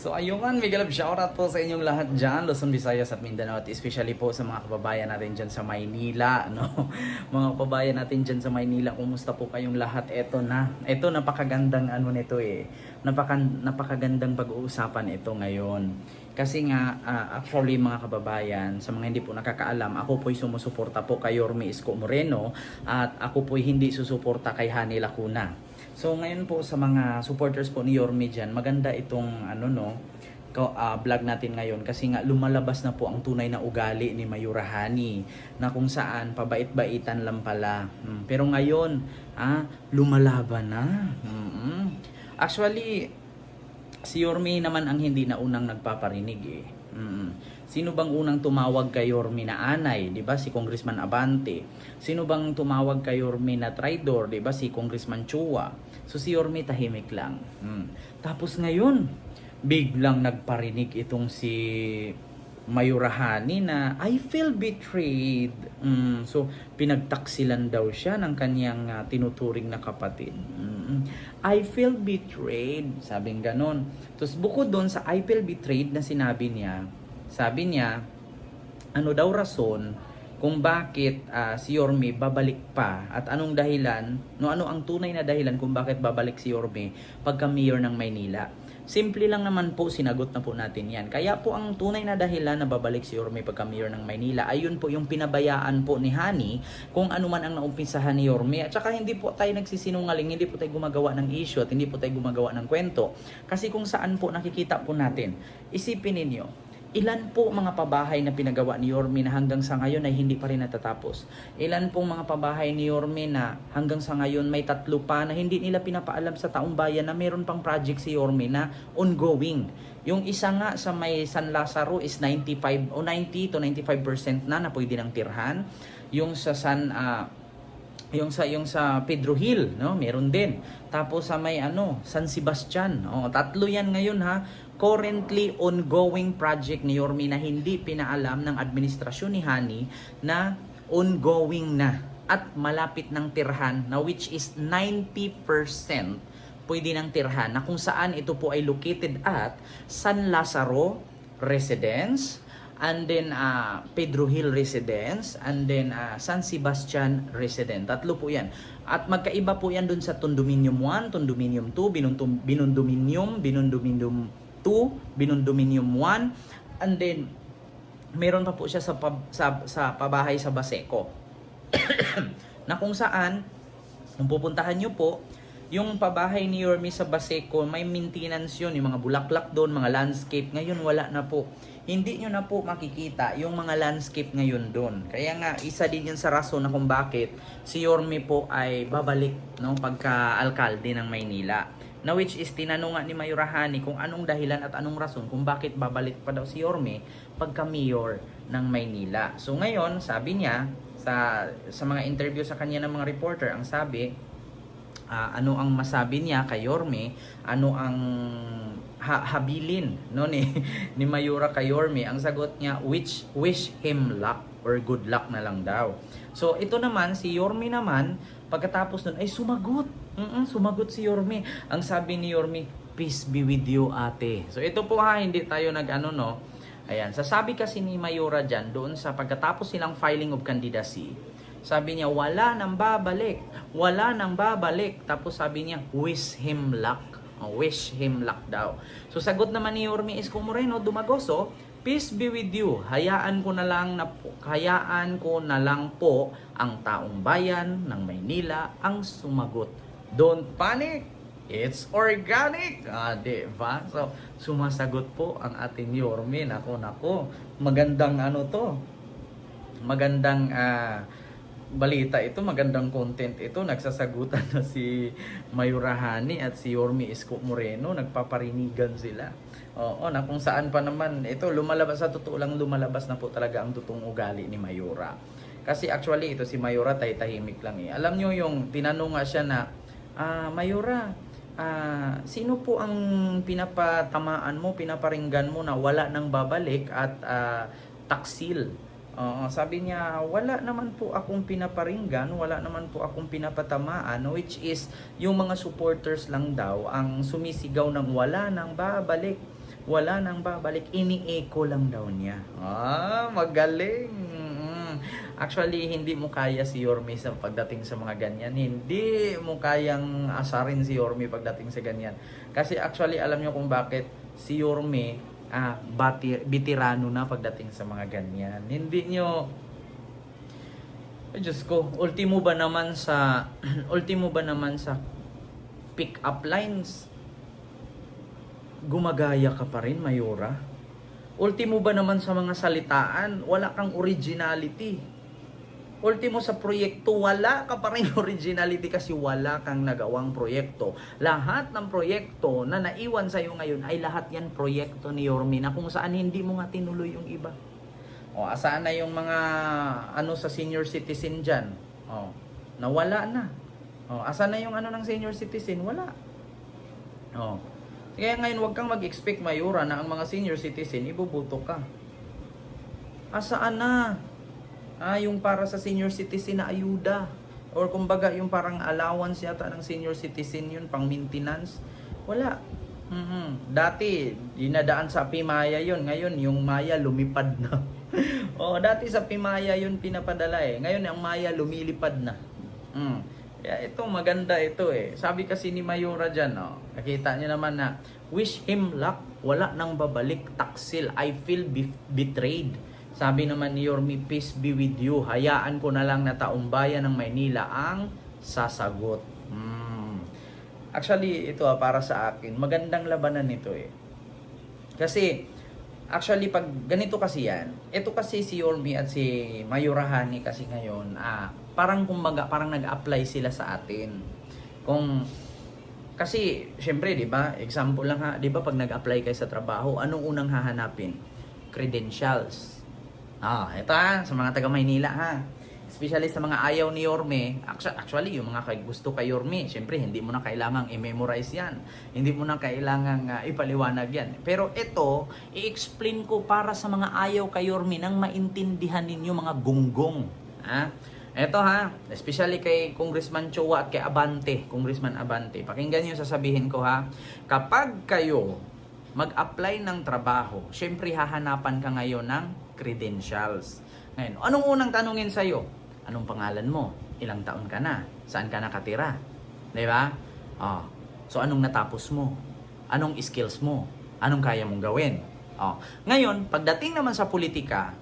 So ayun man, mega love shoutout po sa inyong lahat dyan, Luzon, Visayas at Mindanao, at especially po sa mga kababayan natin dyan sa Maynila, no? Mga kababayan natin dyan sa Maynila, kumusta po kayong lahat? Ito napakagandang ano nito eh. Napakagandang pag-uusapan ito ngayon. Kasi nga, actually mga kababayan, sa mga hindi po nakakaalam, ako po'y sumusuporta po kay Yorme Isko Moreno at ako po'y hindi susuporta kay Hani Lacuna. So ngayon po sa mga supporters po ni Yorme dyan, maganda itong vlog natin ngayon kasi nga lumalabas na po ang tunay na ugali ni Mayura Hani na kung saan pabait-baitan lang pala. Pero ngayon, lumalaban na. Actually, si Yorme naman ang hindi na unang nagpaparinig eh. Sino bang unang tumawag kay Yorme na anay? 'Di ba si Congressman Abante? Sino bang tumawag kay Yorme na traidor? 'Di ba si Congressman Chua? So si Yorme tahimik lang. Tapos ngayon, biglang nagparinig itong si Mayura Hani na I feel betrayed. So pinagtaksilan daw siya ng kanyang tinuturing na kapatid. I feel betrayed, sabing ganon. Tapos bukod doon sa I feel betrayed na sinabi niya, sabi niya, ano daw rason kung bakit si Yorme babalik pa at anong dahilan, ano ang tunay na dahilan kung bakit babalik si Yorme pagka mayor ng Maynila. Simple lang naman po, sinagot na po natin yan. Kaya po ang tunay na dahilan na babalik si Yorme pagka mayor ng Maynila, ayun po yung pinabayaan po ni Hani kung ano man ang naumpisahan ni Yorme. At saka hindi po tayo nagsisinungaling, hindi po tayo gumagawa ng issue at hindi po tayo gumagawa ng kwento. Kasi kung saan po nakikita po natin, isipin ninyo, ilan po mga pabahay na pinagawa ni Yorme na hanggang sa ngayon ay hindi pa rin natatapos? Ilan pong mga pabahay ni Yorme na hanggang sa ngayon may 3 pa na hindi nila pinapaalam sa taong bayan na meron pang project si Yorme na ongoing. Yung isa nga sa may San Lazaro is 90 to 95% na pwede nang tirhan. Yung sa yung sa Pedro Hill, no, meron din. Tapos sa may San Sebastian, 3 yan ngayon ha. Currently ongoing project ni Yorme na hindi pinaalam ng administrasyon ni Hani na ongoing na at malapit ng tirhan na which is 90% pwede ng tirhan na kung saan ito po ay located at San Lazaro Residence, and then Pedro Hill Residence, and then San Sebastian Residence. 3 po yan. At magkaiba po yan dun sa Condominium 1, Condominium 2, Binondominium 2, Binondominium 1, and then meron pa po siya sa pabahay sa Baseco. Na kung saan, kung pupuntahan nyo po, yung pabahay ni Yorme sa Baseco, may maintenance yun, yung mga bulaklak doon, mga landscape. Ngayon wala na po. Hindi nyo na po makikita yung mga landscape ngayon doon. Kaya nga, isa din yun sa rason na kung bakit si Yorme po ay babalik pagka-alkalde ng Maynila. Na which is tinanong nga ni Mayura Hani kung anong dahilan at anong rason kung bakit babalik pa daw si Yorme pagka-mayor ng Maynila. So ngayon, sabi niya, sa mga interview sa kanya ng mga reporter, ang sabi, ano ang masabi niya kay Yorme, ano ang habilin ni Mayura kay Yorme. Ang sagot niya, wish him luck or good luck na lang daw. So ito naman, si Yorme naman, pagkatapos nun ay sumagot. Sumagot si Yorme. Ang sabi ni Yorme, peace be with you ate. So ito po hindi tayo Ayan, sasabi kasi ni Mayura dyan, doon sa pagkatapos silang filing of candidacy, sabi niya, wala nang babalik. Wala nang babalik. Tapos sabi niya, wish him luck. Wish him luck daw. So sagot naman ni Yorme Isko Moreno Dumagoso, peace be with you. Hayaan ko na lang po ang taong bayan ng Maynila ang sumagot. Don't panic. It's organic. Diba? So sumasagot po ang ating Yorme. Nako. Magandang Magandang balita ito, magandang content ito. Nagsasagutan na si Mayura Hani at si Yorme Isko Moreno, nagpaparinigan sila. Na kung saan pa naman ito lumalabas, sa totoo lang lumalabas na po talaga ang totoong ugali ni Mayura. Kasi actually ito si Mayura tahimik lang eh. Alam nyo yung tinanong nga siya na Mayura, sino po ang pinapatamaan mo, pinaparinggan mo na wala nang babalik at taksil? Sabi niya, wala naman po akong pinaparinggan, wala naman po akong pinapatamaan, which is yung mga supporters lang daw ang sumisigaw ng wala nang babalik. wala nang babalik, ini-echo lang daw niya. Magaling. Actually, hindi mo kaya si Yorme sa pagdating sa mga ganyan. Hindi mo kayang asarin si Yorme pagdating sa ganyan. Kasi actually, alam niyo kung bakit si Yorme bitirano na pagdating sa mga ganyan. Hindi nyo, ay Diyos ko, ultimo ba naman sa pick up lines, gumagaya ka pa rin, Mayora? Ultimo ba naman sa mga salitaan, wala kang originality? Ultimo sa proyekto, wala ka pa rin originality kasi wala kang nagawang proyekto. Lahat ng proyekto na naiwan sa'yo ngayon ay lahat yan proyekto ni Yorme na kung saan hindi mo nga tinuloy yung iba. Asaan na yung mga sa senior citizen dyan? Nawala na. Asaan na yung ng senior citizen? Wala. Kaya ngayon, huwag kang mag-expect, Mayora, na ang mga senior citizen, ibubuto ka. Asaan na? Yung para sa senior citizen na ayuda. Or kumbaga, yung parang allowance yata ng senior citizen yun, pang maintenance. Wala. Dati, dinadaan sa Pimaya yun. Ngayon, yung Maya lumipad na. Dati sa Pimaya yun pinapadala eh. Ngayon, ang Maya lumilipad na. Kaya ito, maganda ito eh. Sabi kasi ni Mayora dyan, nakita niyo naman na, wish him luck, wala nang babalik, taksil, I feel betrayed. Sabi naman ni Yorme, peace be with you, hayaan ko na lang na taong bayan ng Maynila ang sasagot. Actually, ito para sa akin, magandang labanan nito eh. Kasi, actually, pag ganito kasi yan, ito kasi si Yorme at si Mayora Hani kasi ngayon, parang kumbaga, parang nag-apply sila sa atin. Kasi, syempre, di ba, example lang ha, di ba pag nag-apply kayo sa trabaho, anong unang hahanapin? Credentials. Ito sa mga taga Maynila ha. Especially sa mga ayaw ni Yorme, actually yung mga gusto kay Yorme, syempre hindi mo na kailangang i-memorize yan. Hindi mo na kailangang ipaliwanag yan. Pero ito, i-explain ko para sa mga ayaw kay Yorme nang maintindihan ninyo mga gunggong. Ito especially kay Congressman Chua at kay Congressman Abante. Pakinggan nyo sasabihin ko ha. Kapag kayo mag-apply ng trabaho, syempre hahanapan ka ngayon ng credentials. Ngayon, anong unang tanungin sa'yo? Anong pangalan mo? Ilang taon ka na? Saan ka nakatira? Diba? So, anong natapos mo? Anong skills mo? Anong kaya mong gawin? Ngayon, pagdating naman sa politika,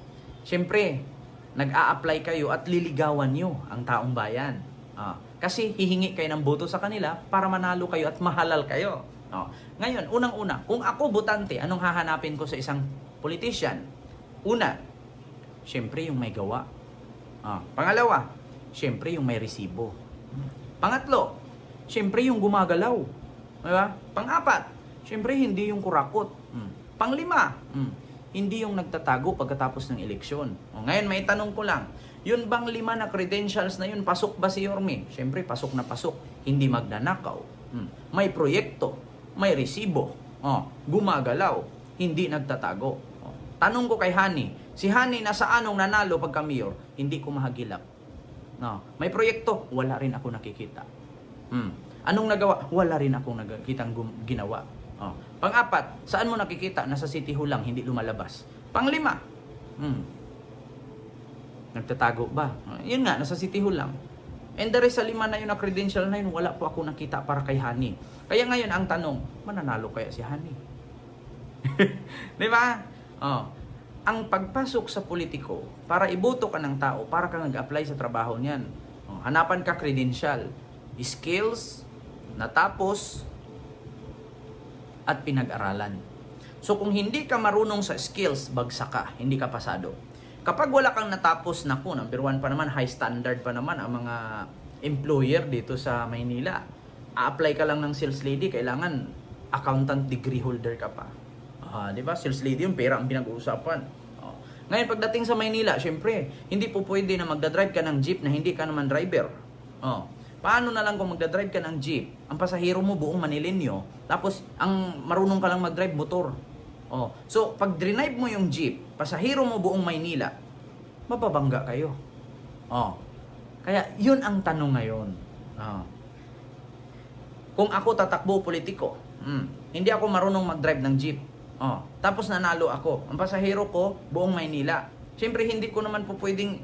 syempre, nag-a-apply kayo at liligawan nyo ang taong bayan. Kasi hihingi kayo ng boto sa kanila para manalo kayo at mahalal kayo. Ngayon, unang-una, kung ako botante, anong hahanapin ko sa isang politician? Una, syempre yung may gawa. Pangalawa, syempre yung may resibo. Pangatlo, syempre yung gumagalaw. Diba? Pang-apat, syempre hindi yung kurakot. Panglima, hindi yung nagtatago pagkatapos ng eleksyon. Ngayon, may tanong ko lang, yun bang 5 na credentials na yun, pasok ba si Yorme? Syempre, pasok na pasok. Hindi magnanakaw. May proyekto. May resibo. Gumagalaw. Hindi nagtatago. Tanong ko kay Hani, si Hani nasa anong nanalo pagka mayor? Hindi ko mahagilap. May proyekto, wala rin ako nakikita. Anong nagawa? Wala rin akong nakikitang ginawa. Pang-apat, saan mo nakikita? Nasa City Hall lang, hindi lumalabas. Pang-5, nagtatago ba? Yun nga, nasa City Hall lang. And the rest sa 5 na yun na credential na yun, wala po ako nakita para kay Hani. Kaya ngayon ang tanong, mananalo kaya si Hani? Di ba? Ang pagpasok sa politiko, para iboto ka ng tao, para ka nag-apply sa trabaho niyan. Hanapan ka credential, skills, natapos, at pinag-aralan. So kung hindi ka marunong sa skills, bagsak ka, hindi ka pasado. Kapag wala kang natapos, number 1 pa naman, high standard pa naman ang mga employer dito sa Maynila. A-apply ka lang ng sales lady, kailangan accountant degree holder ka pa. Di ba? Sales lady yung pera ang pinag-uusapan. Ngayon, pagdating sa Maynila, syempre, hindi po pwede na magdadrive ka ng jeep na hindi ka naman driver. Paano na lang kung magdadrive ka ng jeep, ang pasahero mo buong Manilenyo, tapos ang marunong ka lang mag-drive motor. So, pag drive mo yung jeep, pasahero mo buong Maynila, mababangga kayo. Kaya, yun ang tanong ngayon. Kung ako tatakbo politiko, hindi ako marunong mag-drive ng jeep. Oh, tapos nanalo ako. Ang pasahero ko, buong Maynila. Siyempre, hindi ko naman po pwedeng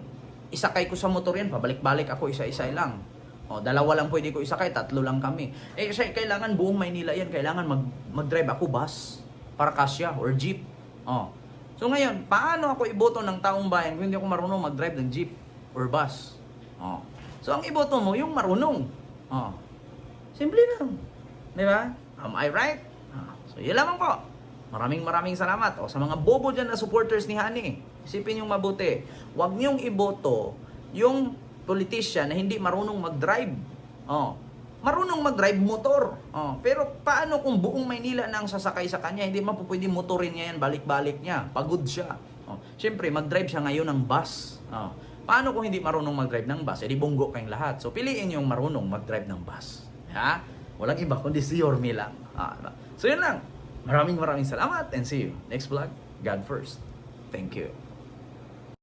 isakay ko sa motor yan. Pabalik-balik ako isa-isa lang. Oh, dalawa lang pwede ko isakay, tatlo lang kami. Eh, kasi kailangan buong Maynila yan. Kailangan mag-drive ako bus para kasya or jeep. Oh. So ngayon, paano ako iboto ng taong bayan kung hindi ako marunong mag-drive ng jeep or bus? Oh. So ang iboto mo, yung marunong. Oh. Simple lang. Di ba? Am I right? So yun lamang po. Maraming salamat. O sa mga bobo dyan na supporters ni Hani, isipin yung mabuti. Huwag niyong iboto yung politician na hindi marunong mag-drive. Oh. Marunong mag-drive motor. Oh. Pero paano kung buong Maynila na ang sasakay sa kanya, hindi mapupwede motorin niya yan, balik-balik niya. Pagod siya. Oh. Siyempre, mag-drive siya ngayon ng bus. Oh. Paano kung hindi marunong mag-drive ng bus? E di bunggo kayong lahat. So piliin yung marunong mag-drive ng bus. Ha? Walang iba kundi si Yorme lang. Diba? So yun lang. Maraming salamat and see you next vlog. God first. Thank you.